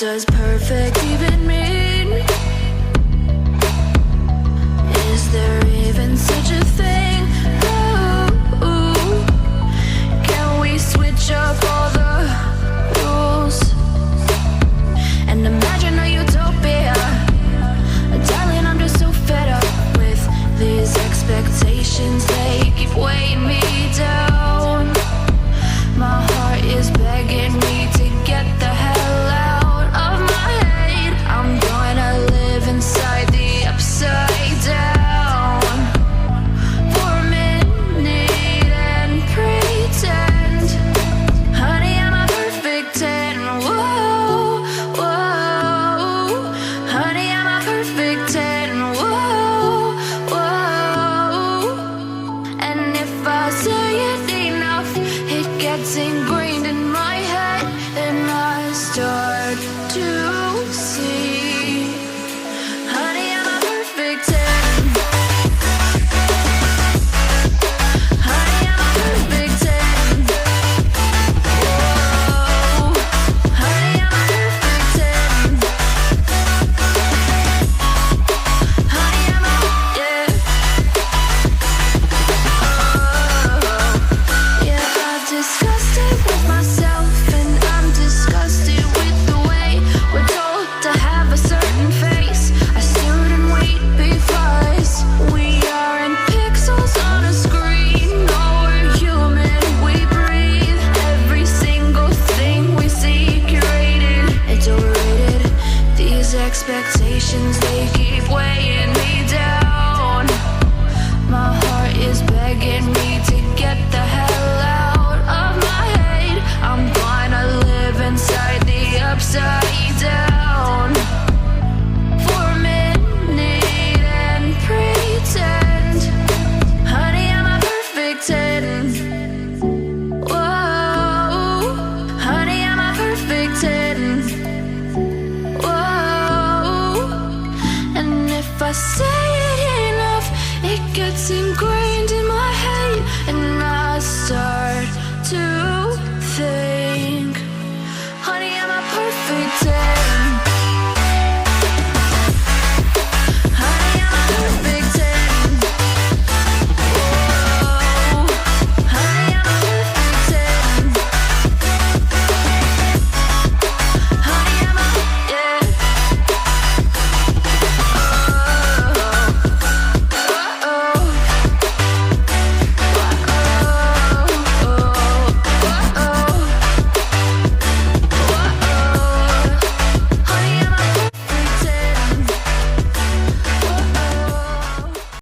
does perfect even mean? Is there even such a thing? Ooh, can we switch up all the rules and imagine a utopia? Darling, I'm just so fed up with these expectations. They keep weighing me down. My heart is begging me to get the hell out of my head. I'm gonna live inside the upside down for a minute and pretend, honey, I'm a perfect 10. Whoa, whoa, honey, I'm a perfect 10. Whoa, whoa, and if I say it enough, it gets ingrained in my head, and I start to see, honey, I'm a perfect 10. Honey, I'm a perfect 10. Whoa, honey, I'm a perfect 10. Honey, I'm a, yeah. Oh, yeah, I've discussed it with myself, and I'm disgusted with the way we're told to have a certain face, a certain weight, because we aren't pixels on a screen. No, we're human, we breathe. Every single thing we see curated, it's overrated. These expectations, they keep weighing me down. My heart is begging me to get the hell out of my head. I'm gonna live inside the upside down for a minute and pretend, honey, I'm a perfect 10. Whoa, honey, I'm a perfect 10. Whoa, and if I say it enough, it gets ingrained